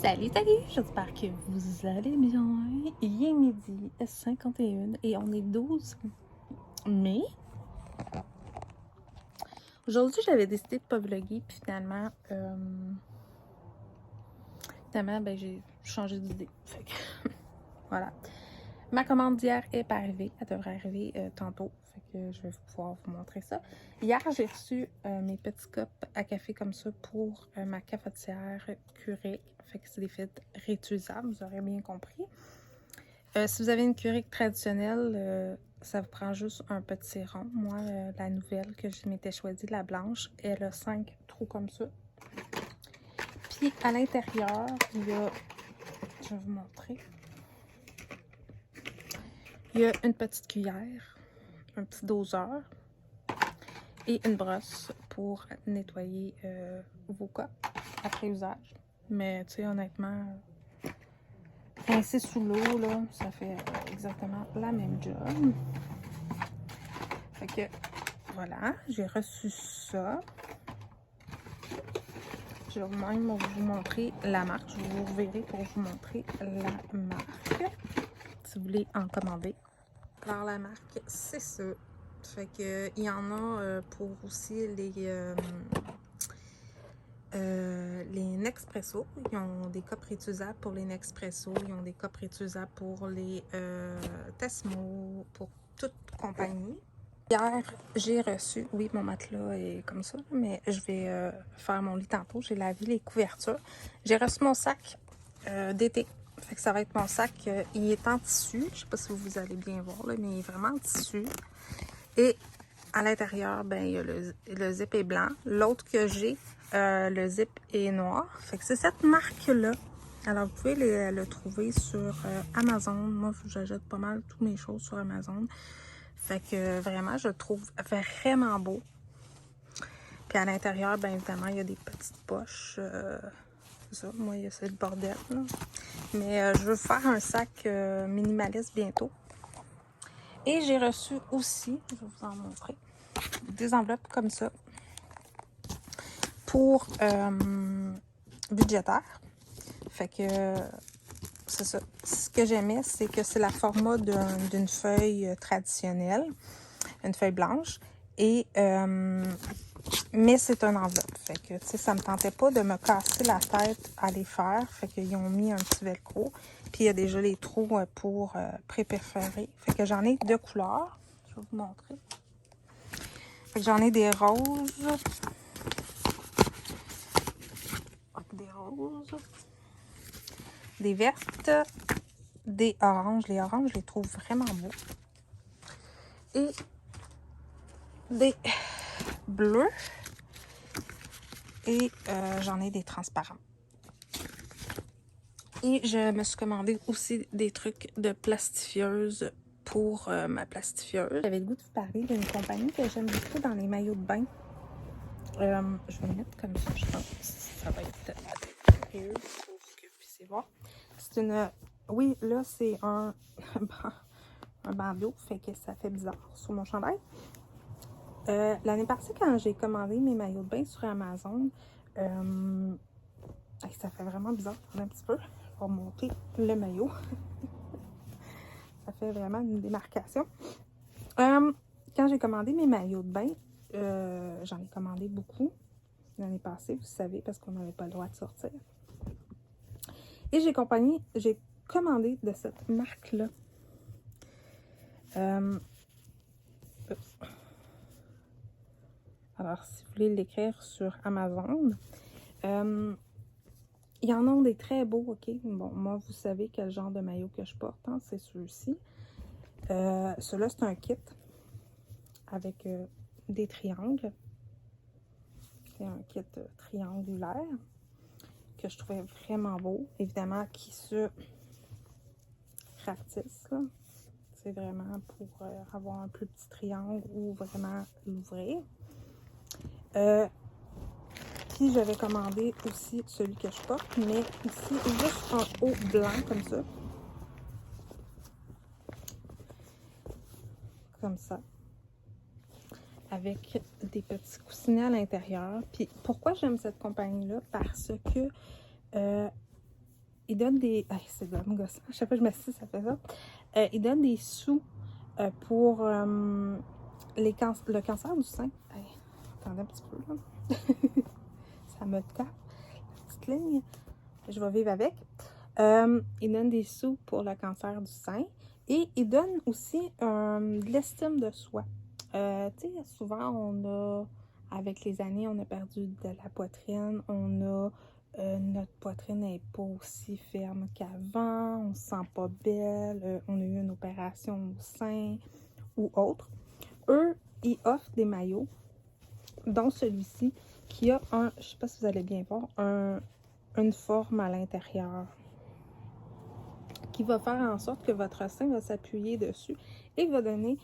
Salut, salut! J'espère que vous allez bien. Il est midi 51 et on est 12 mai. Aujourd'hui, j'avais décidé de pas vlogger, puis finalement, ben, j'ai changé d'idée. Fait que, voilà. Ma commande d'hier est pas arrivée. Elle devrait arriver tantôt. Fait que je vais pouvoir vous montrer ça. Hier, j'ai reçu mes petits cups à café comme ça pour ma cafetière Keurig. Fait que c'est des fils réutilisables, vous aurez bien compris. Si vous avez une Keurig traditionnelle, ça vous prend juste un petit rond. Moi, la nouvelle que je m'étais choisie, la blanche, elle a 5 trous comme ça. Puis à l'intérieur, il y a, je vais vous montrer, il y a une petite cuillère, un petit doseur et une brosse pour nettoyer vos cups après usage. Mais tu sais, honnêtement, rincer sous l'eau, là, ça fait exactement la même job. Fait que voilà, j'ai reçu ça. Je vais même vous montrer la marque. Je vous reverrai pour vous montrer la marque. Si vous voulez en commander. Alors la marque, c'est ça. Fait que il y en a pour aussi les Nespresso. Ils ont des cups réutilisables pour les Nespresso. Ils ont des cups réutilisables pour les Tesmo, pour toute compagnie. Hier, j'ai reçu, oui, mon matelas est comme ça, mais je vais faire mon lit tantôt. J'ai lavé les couvertures. J'ai reçu mon sac d'été. Fait que ça va être mon sac. Il est en tissu. Je sais pas si vous allez bien voir, là, mais il est vraiment en tissu. Et à l'intérieur, ben, il y a le zip est blanc. L'autre que j'ai, le zip est noir. Fait que c'est cette marque-là. Alors, vous pouvez le trouver sur Amazon. Moi, j'achète pas mal toutes mes choses sur Amazon. Fait que vraiment, je le trouve vraiment beau. Puis à l'intérieur, bien évidemment, il y a des petites poches. C'est ça, moi, c'est le bordel, là. Mais je veux faire un sac minimaliste bientôt. Et j'ai reçu aussi, je vais vous en montrer, des enveloppes comme ça pour budgétaire. Fait que c'est ça. Ce que j'aimais, c'est que c'est la format d'une feuille traditionnelle, une feuille blanche. Et mais c'est un enveloppe. Fait que, tu sais, ça me tentait pas de me casser la tête à les faire. Fait qu'ils ont mis un petit velcro. Puis il y a déjà les trous pour préperforer. Fait que j'en ai deux couleurs. Je vais vous montrer. Fait que j'en ai des roses. Des roses. Des vertes. Des oranges. Les oranges, je les trouve vraiment beaux. Et des bleus. Et j'en ai des transparents. Et je me suis commandé aussi des trucs de plastifieuse pour ma plastifieuse. J'avais le goût de vous parler d'une compagnie que j'aime beaucoup dans les maillots de bain. Je vais le mettre comme ça, je pense. Ça va être mieux pour que vous puissiez voir. C'est une... Oui, là, c'est un bandeau, fait que ça fait bizarre sur mon chandail. L'année passée, quand j'ai commandé mes maillots de bain sur Amazon, ça fait vraiment bizarre un petit peu. Je vais remonter le maillot. Ça fait vraiment une démarcation. Quand j'ai commandé mes maillots de bain, j'en ai commandé beaucoup l'année passée, vous savez, parce qu'on n'avait pas le droit de sortir. Et j'ai commandé de cette marque-là. Alors, si vous voulez l'écrire sur Amazon, il y en a des très beaux, ok? Bon, moi, vous savez quel genre de maillot que je porte, hein? C'est ceux-ci. Celui-là, c'est un kit avec des triangles. C'est un kit triangulaire que je trouvais vraiment beau. Évidemment, qui se rapetisse. C'est vraiment pour avoir un plus petit triangle ou vraiment l'ouvrir. Puis j'avais commandé aussi celui que je porte, mais ici, juste en haut blanc comme ça. Comme ça. Avec des petits coussinets à l'intérieur. Puis pourquoi j'aime cette compagnie-là? Parce que il donne des... Ah, c'est gomme, gosse. À chaque fois que je m'assieds, ça fait ça. Il donne des sous pour le cancer du sein. Hey, attendez un petit peu, là. Ça me tape, la petite ligne. Je vais vivre avec. Il donne des sous pour le cancer du sein. Et il donne aussi de l'estime de soi. Tu sais, souvent, avec les années, on a perdu de la poitrine. Notre poitrine n'est pas aussi ferme qu'avant. On se sent pas belle. On a eu une opération au sein ou autre. Eux, ils offrent des maillots, dont celui-ci, qui a je sais pas si vous allez bien voir, une forme à l'intérieur qui va faire en sorte que votre sein va s'appuyer dessus et va donner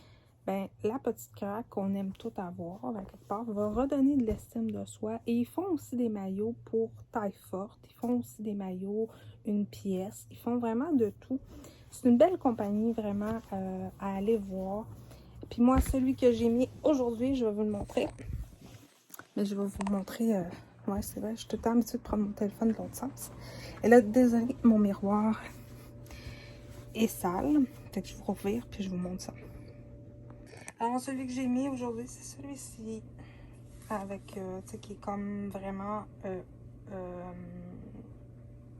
la petite craque qu'on aime tout avoir, à quelque part, va redonner de l'estime de soi. Et ils font aussi des maillots pour taille forte, ils font aussi des maillots, une pièce, ils font vraiment de tout. C'est une belle compagnie vraiment à aller voir. Puis moi, celui que j'ai mis aujourd'hui, je vais vous le montrer. Mais je vais vous montrer... ouais, c'est vrai, je suis tout le temps habituée de prendre mon téléphone de l'autre sens. Et là, désolé, mon miroir est sale. Fait que je vous revire, puis je vous montre ça. Alors, celui que j'ai mis aujourd'hui, c'est celui-ci. Avec, tu sais, qui est comme vraiment...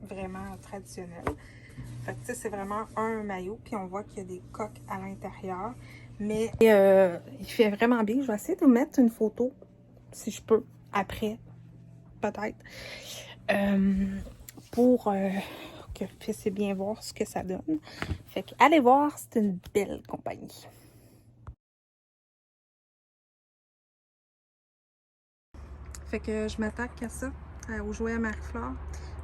vraiment traditionnel. Fait que, tu sais, c'est vraiment un maillot, puis on voit qu'il y a des coques à l'intérieur. Mais il fait vraiment bien. Je vais essayer de vous mettre une photo, si je peux, après, peut-être, pour que vous puissiez bien voir ce que ça donne. Fait que, allez voir, c'est une belle compagnie. Fait que je m'attaque à ça, aux jouets à Marie-Flore.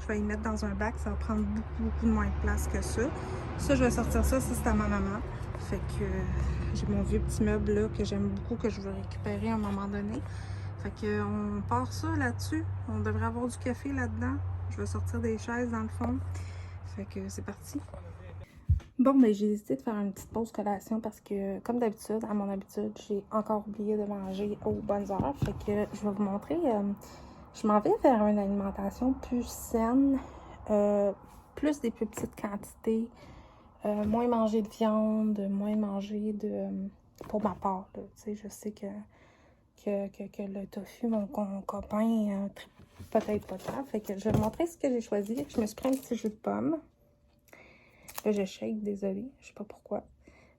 Je vais y mettre dans un bac, ça va prendre beaucoup moins de place que ça. Ça, je vais sortir ça, c'est à ma maman. Fait que j'ai mon vieux petit meuble là que j'aime beaucoup, que je veux récupérer à un moment donné. Fait que on part ça là-dessus. On devrait avoir du café là-dedans. Je vais sortir des chaises dans le fond. Fait que c'est parti. Bon, ben j'ai décidé de faire une petite pause collation parce que, comme d'habitude, à mon habitude, j'ai encore oublié de manger aux bonnes heures. Fait que je vais vous montrer, je m'en vais vers une alimentation plus saine, plus des plus petites quantités, moins manger de viande, moins manger de... pour ma part, tu sais, je sais que le tofu, mon copain, peut-être pas tant. Fait que je vais vous montrer ce que j'ai choisi. Je me suis pris un petit jus de pomme. Là, je shake, désolée, je sais pas pourquoi.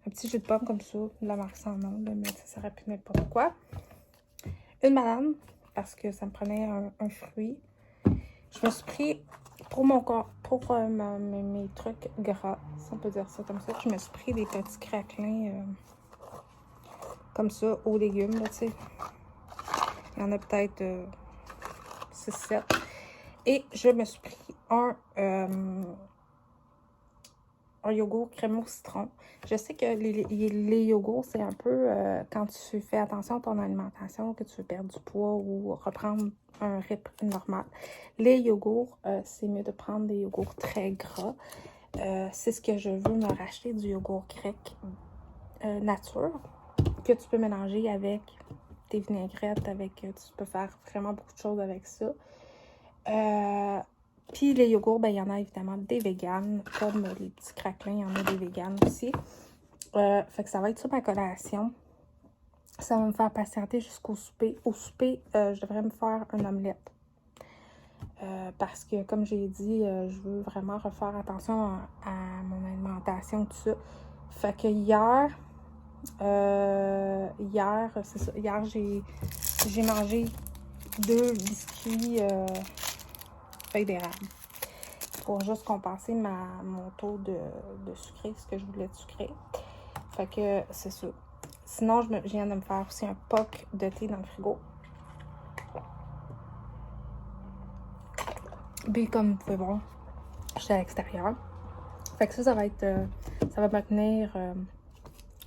Un petit jus de pomme comme ça, la marque sans nom, là, mais ça aurait pu n'importe quoi. Une banane, parce que ça me prenait un fruit. Je me suis pris, pour mon corps, pour mes trucs gras, si on peut dire ça comme ça, je me suis pris des petits craquelins comme ça, aux légumes, là, tu sais. Il y en a peut-être 6-7. Et je me suis pris un yogourt crémeux au citron. Je sais que les yogourts, c'est un peu quand tu fais attention à ton alimentation, que tu veux perdre du poids ou reprendre un rythme normal. Les yogourts, c'est mieux de prendre des yogourts très gras. C'est ce que je veux me racheter, du yogourt grec nature, que tu peux mélanger avec tes vinaigrettes, tu peux faire vraiment beaucoup de choses avec ça. Puis les yogourts, ben il y en a évidemment des véganes, comme les petits craquelins, il y en a des véganes aussi. Fait que ça va être sur ma collation. Ça va me faire patienter jusqu'au souper. Au souper, je devrais me faire une omelette. Parce que, comme j'ai dit, je veux vraiment refaire attention à mon alimentation, tout ça. Fait que hier, c'est ça, hier j'ai mangé 2 biscuits feuilles d'érable pour juste compenser mon taux de sucré, ce que je voulais de sucré. Fait que c'est ça. Sinon, je viens de me faire aussi un poc de thé dans le frigo. Puis comme vous pouvez voir, je suis à l'extérieur. Fait que ça va être... ça va me tenir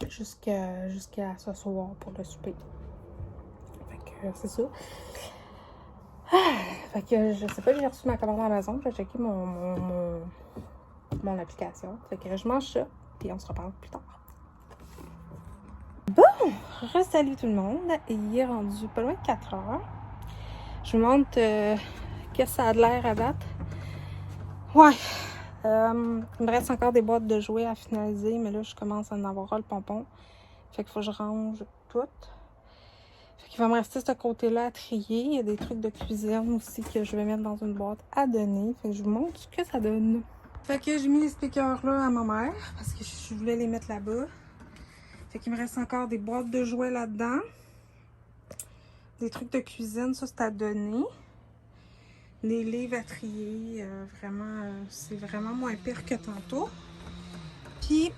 jusqu'à ce soir pour le souper. Fait que c'est ça. Fait que je sais pas, j'ai reçu ma commande à Amazon. Je vais checker mon application. Fait que je mange ça, puis on se reparle plus tard. Bon, re-salut tout le monde. Il est rendu pas loin de 4 heures. Je vous montre qu'est-ce que ça a de l'air à date. Ouais, Il me reste encore des boîtes de jouets à finaliser, mais là, je commence à en avoir le pompon. Fait qu'il faut que je range tout. Fait qu'il va me rester ce côté-là à trier. Il y a des trucs de cuisine aussi que je vais mettre dans une boîte à donner. Fait que je vous montre ce que ça donne. Fait que j'ai mis les speakers là à ma mère parce que je voulais les mettre là-bas. Fait qu'il me reste encore des boîtes de jouets là-dedans. Des trucs de cuisine, ça c'est à donner. Les livres à trier, vraiment, c'est vraiment moins pire que tantôt. Puis,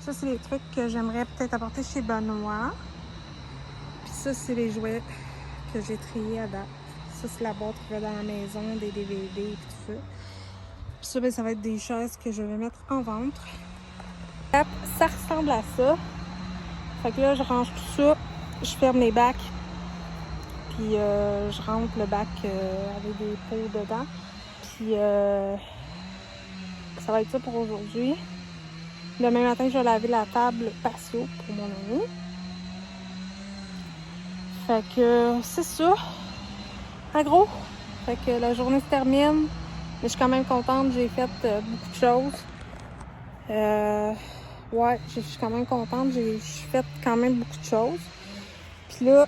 ça c'est les trucs que j'aimerais peut-être apporter chez Benoît. Puis ça c'est les jouets que j'ai triés à date. Ça c'est la boîte qui va dans la maison, des DVD et tout ça. Puis ça, ben, ça va être des chaises que je vais mettre en vente. Ça ressemble à ça. Fait que là, je range tout ça. Je ferme les bacs. Puis je rentre le bac avec des pots dedans. Puis ça va être ça pour aujourd'hui. Demain matin, je vais laver la table patio pour mon ami. Fait que c'est ça. En gros. Fait que la journée se termine. Mais je suis quand même contente. J'ai fait beaucoup de choses. Ouais, je suis quand même contente. J'ai fait quand même beaucoup de choses. Puis là,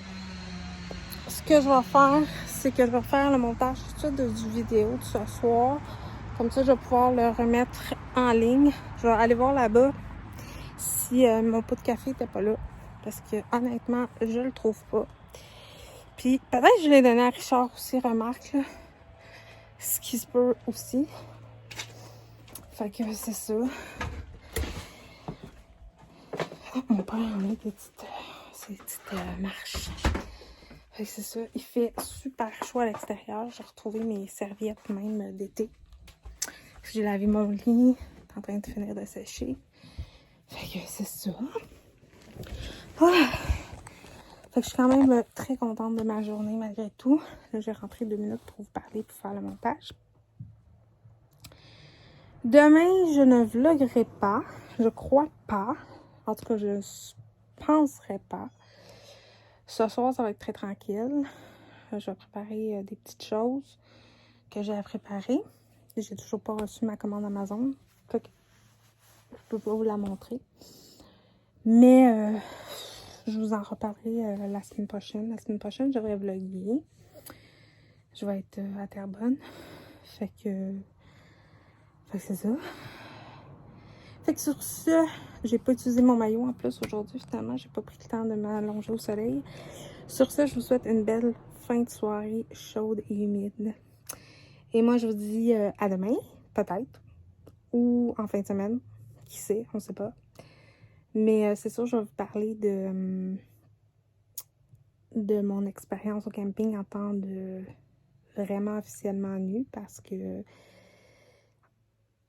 ce que je vais faire, c'est que je vais faire le montage tout de suite du vidéo de ce soir. Comme ça, je vais pouvoir le remettre en ligne. Je vais aller voir là-bas si mon pot de café n'était pas là. Parce que honnêtement, je le trouve pas. Puis peut-être que je l'ai donné à Richard aussi, remarque. Là. Ce qui se peut aussi. Fait que c'est ça. Mon père a mis ces petites marches. Fait que c'est ça. Il fait super chaud à l'extérieur. J'ai retrouvé mes serviettes même d'été. J'ai lavé mon lit. C'est en train de finir de sécher. Fait que c'est ça. Ah. Fait que je suis quand même très contente de ma journée malgré tout. Là, j'ai rentré 2 minutes pour vous parler pour faire le montage. Demain, je ne vloguerai pas. Je crois pas. En tout cas, je penserai pas. Ce soir, ça va être très tranquille. Je vais préparer des petites choses que j'ai à préparer. J'ai toujours pas reçu ma commande Amazon. Fait que je peux pas vous la montrer. Mais je vous en reparlerai la semaine prochaine. La semaine prochaine, je devrais vlogger. Je vais être à Terrebonne. Fait que c'est ça. Fait que sur ce, j'ai pas utilisé mon maillot en plus aujourd'hui. Finalement, j'ai pas pris le temps de m'allonger au soleil. Sur ce, je vous souhaite une belle fin de soirée chaude et humide. Et moi, je vous dis à demain, peut-être. Ou en fin de semaine. Qui sait, on sait pas. Mais c'est sûr, je vais vous parler de mon expérience au camping en temps de vraiment officiellement nue parce que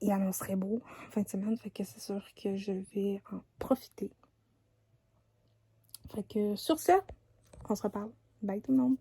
il annoncerait beau en fin de semaine, fait que c'est sûr que je vais en profiter. Fait que sur ce, on se reparle. Bye tout le monde!